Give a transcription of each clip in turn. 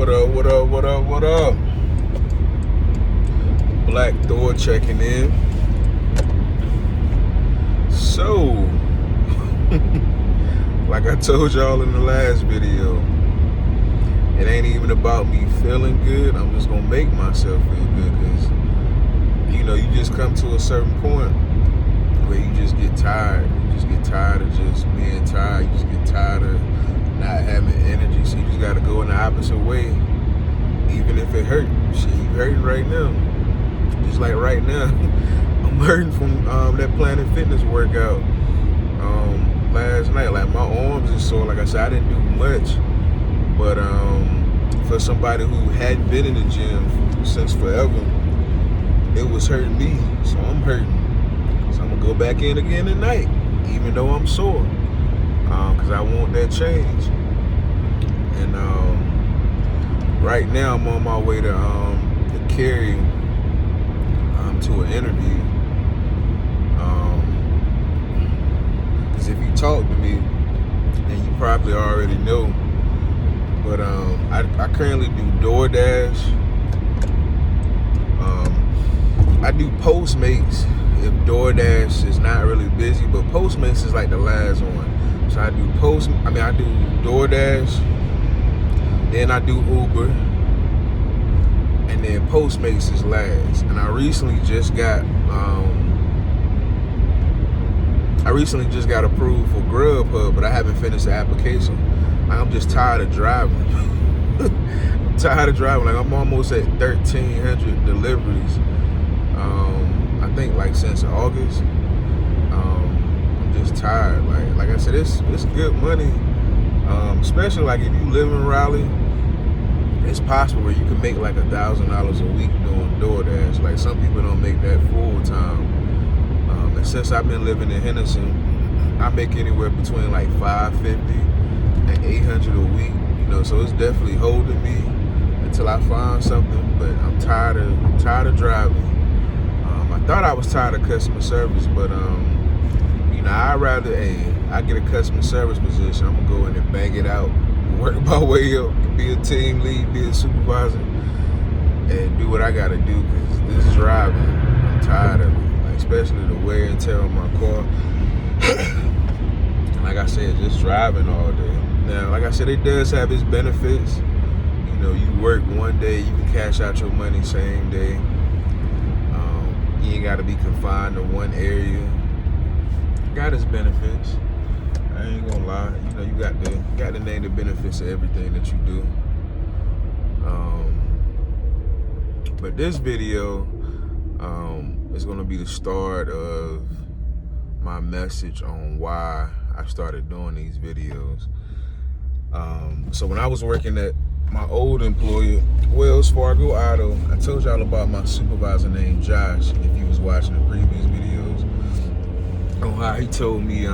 What up, what up, what up, what up? Black Thor checking in. So, like I told y'all in the last video, it ain't even about me feeling good. I'm just gonna make myself feel good because, you just come to a certain point where you just get tired. You just get tired of just being tired. You just get tired of not having energy. So you just gotta go in the opposite way, even if it hurts. Shit, you hurting right now. Just like right now, I'm hurting from that Planet Fitness workout last night. Like my arms is sore. Like I said, I didn't do much, but for somebody who hadn't been in the gym since forever, it was hurting me. So I'm hurting. So I'm gonna go back in again tonight, even though I'm sore, because I want that change. And right now I'm on my way to Cary to an interview. Because if you talk to me, and you probably already know, but I currently do DoorDash. I do Postmates if DoorDash is not really busy, but Postmates is like the last one. So I do DoorDash, then I do Uber, and then Postmates is last. And I recently just got approved for Grubhub, but I haven't finished the application. I'm just tired of driving. I'm tired of driving. Like I'm almost at 1,300 deliveries. I think like since August. I'm just tired. Like I said, it's good money. Especially like if you live in Raleigh, it's possible where you can make like $1,000 a week doing DoorDash. Like some people don't make that full time. And since I've been living in Henderson, I make anywhere between like $550 and $800 a week. So it's definitely holding me until I find something. But I'm tired of driving. I thought I was tired of customer service, but I'd rather I get a customer service position. I'm gonna go in and bang it out, work my way up, be a team lead, be a supervisor, and do what I gotta do. Cause this driving, I'm tired of it. Like especially the wear and tear on my car. Like I said, just driving all day. Now, like I said, it does have its benefits. You work one day, you can cash out your money same day. You ain't got to be confined to one area. Got its benefits. I ain't gonna lie. You got to name the benefits of everything that you do. But this video is gonna be the start of my message on why I started doing these videos. So when I was working at my old employer, Wells Fargo Auto, I told y'all about my supervisor named Josh, if you was watching the previous videos, on how he told me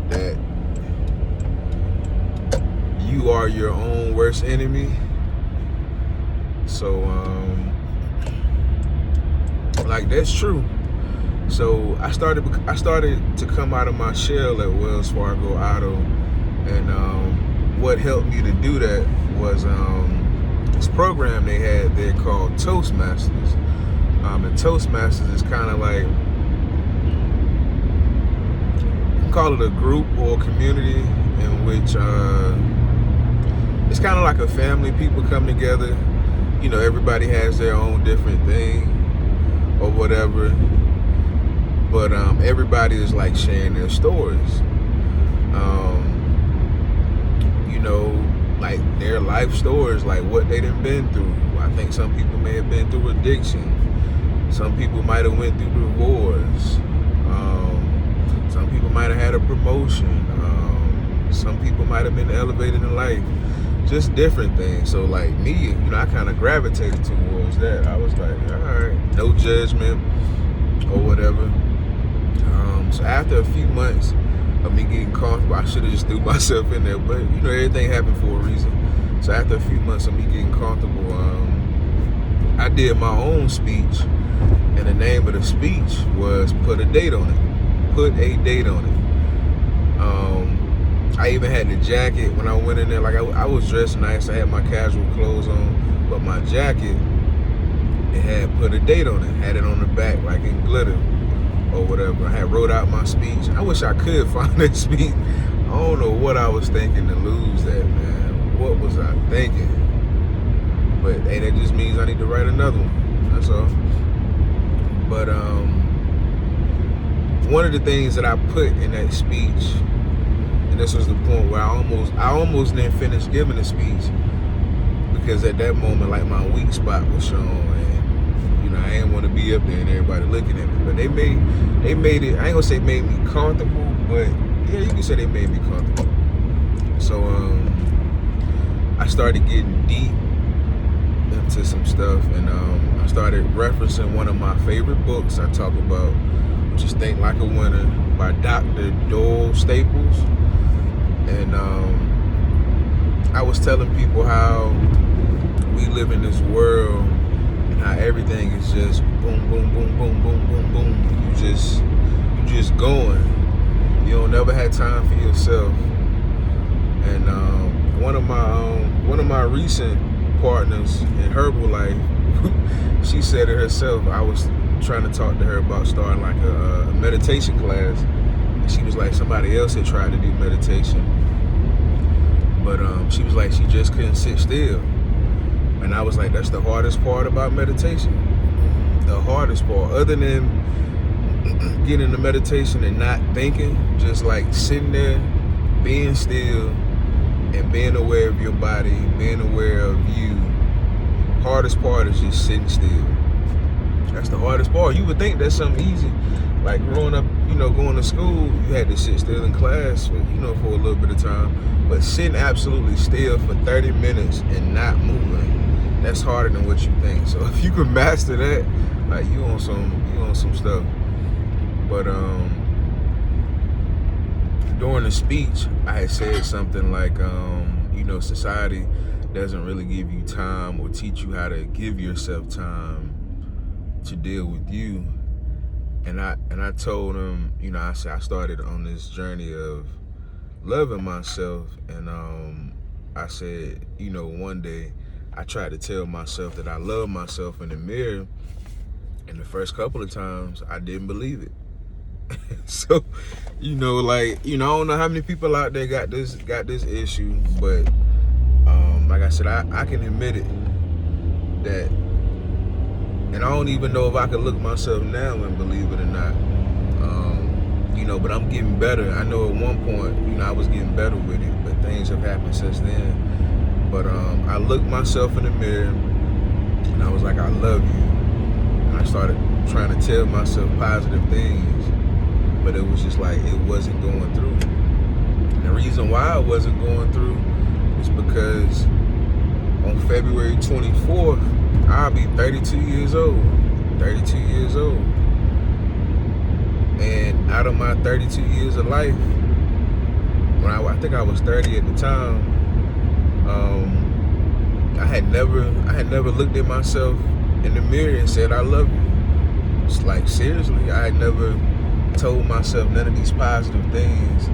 that you are your own worst enemy. So like that's true. So I started to come out of my shell at Wells Fargo Auto, and what helped me to do that was this program they had there called Toastmasters. And Toastmasters is kind of like, you can call it a group or a community in which it's kind of like a family. People come together. Everybody has their own different thing or whatever, but everybody is like sharing their stories. Like their life stories, like what they done been through. I think some people may have been through addiction. Some people might have went through divorce. Some people might have had a promotion. Some people might have been elevated in life. Just different things. So like me, I kind of gravitated towards that. I was like, all right, no judgment or whatever. So after a few months of me getting comfortable, I should have just threw myself in there, but everything happened for a reason. So after a few months of me getting comfortable, I did my own speech, and the name of the speech was Put a Date on It. Put a Date on It. I even had the jacket when I went in there. Like I was dressed nice. I had my casual clothes on, but my jacket, it had put a date on it. Had it on the back like in glitter or whatever. I had wrote out my speech. I wish I could find that speech. I don't know what I was thinking to lose that, man. What was I thinking? But hey, that just means I need to write another one. That's all. But one of the things that I put in that speech, and this was the point where I almost didn't finish giving the speech, because at that moment, like, my weak spot was shown, and you know, I didn't want to be up there and everybody looking at me. But they made it. I ain't gonna say made me comfortable, but yeah, you can say they made me comfortable. So I started getting deep into some stuff, and I started referencing one of my favorite books I talk about, which is Think Like a Winner by Dr. Doyle Staples. And I was telling people how we live in this world and how everything is just boom, boom, boom, boom, boom, boom, boom. You just going. You don't never have time for yourself. And one of my recent partners in Herbalife, she said it herself. I was trying to talk to her about starting like a meditation class. And she was like, somebody else had tried to do meditation, but she was like, she just couldn't sit still. And I was like, that's the hardest part about meditation. The hardest part, other than getting into meditation and not thinking, just like sitting there, being still, and being aware of your body, being aware of you. Hardest part is just sitting still. That's the hardest part. You would think that's something easy. Like growing up, you know, going to school, you had to sit still in class for, you know, for a little bit of time. But sitting absolutely still for 30 minutes and not moving, that's harder than what you think. So if you can master that, like you on some stuff. But during the speech, I had said something like, you know, society doesn't really give you time or teach you how to give yourself time to deal with you. And I told him, you know, I said I started on this journey of loving myself, and I said, you know, one day I tried to tell myself that I love myself in the mirror, and the first couple of times I didn't believe it. So, you know, like, you know, I don't know how many people out there got this issue, but like I said, I can admit it, that, and I don't even know if I can look myself now and believe it or not. You know, but I'm getting better. I know at one point, you know, I was getting better with it, but things have happened since then. But I looked myself in the mirror and I was like, I love you. And I started trying to tell myself positive things, but it was just like, it wasn't going through. And the reason why it wasn't going through is because on February 24th, I'll be 32 years old. 32 years old. And out of my 32 years of life, when I think I was 30 at the time, I had never looked at myself in the mirror and said, I love you. It's like, seriously, I had never told myself none of these positive things.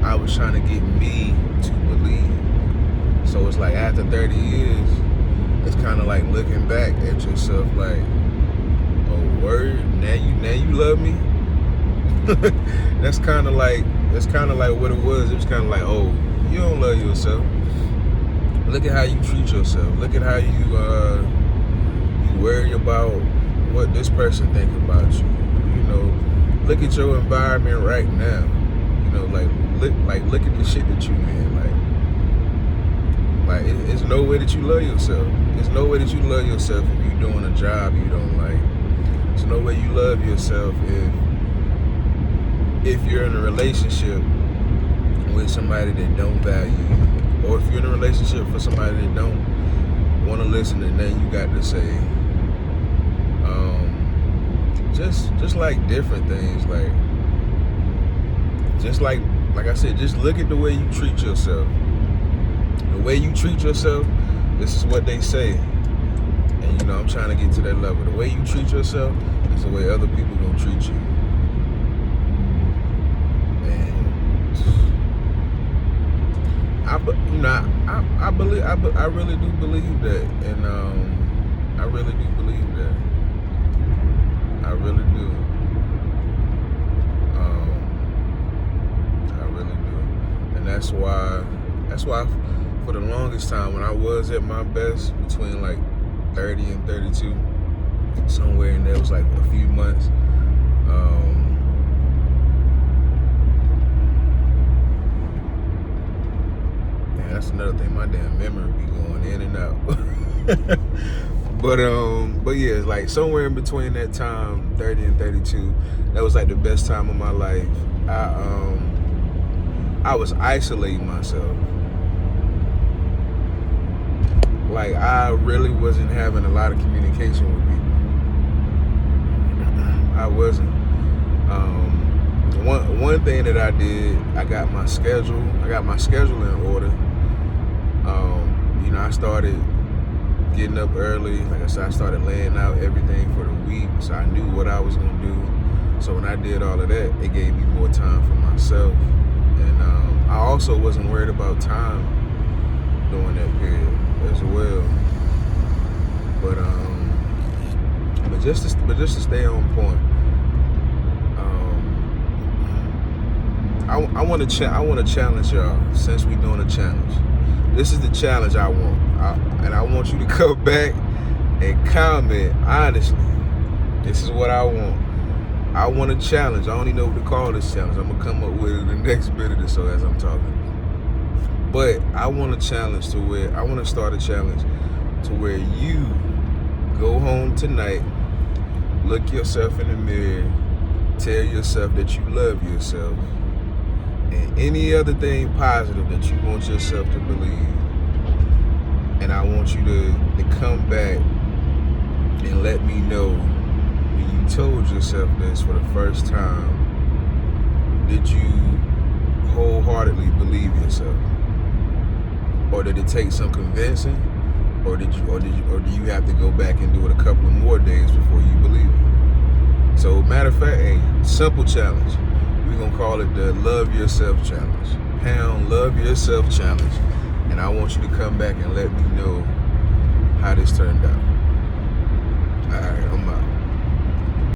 I was trying to get me to believe. So it's like after 30 years, it's kind of like looking back at yourself like, oh, word, now you love me? That's kind of like what it was. It was kind of like, oh, you don't love yourself. Look at how you treat yourself. Look at how you worry about what this person think about you. You know, look at your environment right now. You know, look at the shit that you in. Like it's no way that you love yourself. There's no way that you love yourself if you're doing a job you don't like. There's no way you love yourself if you're in a relationship with somebody that don't value you, or if you're in a relationship for somebody that don't want to listen to nothing you got to say. Just like different things, like I said, just look at the way you treat yourself. The way you treat yourself, this is what they say. And you know, I'm trying to get to that level. The way you treat yourself is the way other people gonna treat you. And I really do believe that, and I really do believe that. I really do. I really do, and that's why for the longest time when I was at my best, between like 30 and 32, somewhere in there was like a few months. That's another thing. My damn memory be going in and out. but yeah, it's like somewhere in between that time, 30 and 32, that was like the best time of my life. I was isolating myself. Like, I really wasn't having a lot of communication with people. I wasn't. One thing that I did, I got my schedule in order. I started getting up early. Like I said, I started laying out everything for the week, so I knew what I was gonna do. So when I did all of that, it gave me more time for myself, and I also wasn't worried about time during that period as well. But just to stay on point, I want to challenge y'all. Since we're doing a challenge, this is the challenge I want, and I want you to come back and comment honestly. This is what I want. I want a challenge. I don't even know what to call this challenge. I'm gonna come up with it in the next minute or so as I'm talking. But I want to start a challenge to where you go home tonight, look yourself in the mirror, tell yourself that you love yourself, and any other thing positive that you want yourself to believe. And I want you to come back and let me know when you told yourself this for the first time. Did you wholeheartedly believe yourself? Or did it take some convincing? Or do you have to go back and do it a couple of more days before you believe it? So matter of fact, a simple challenge. We're gonna call it the Love Yourself Challenge. Pound Love Yourself Challenge. And I want you to come back and let me know how this turned out. All right, I'm out.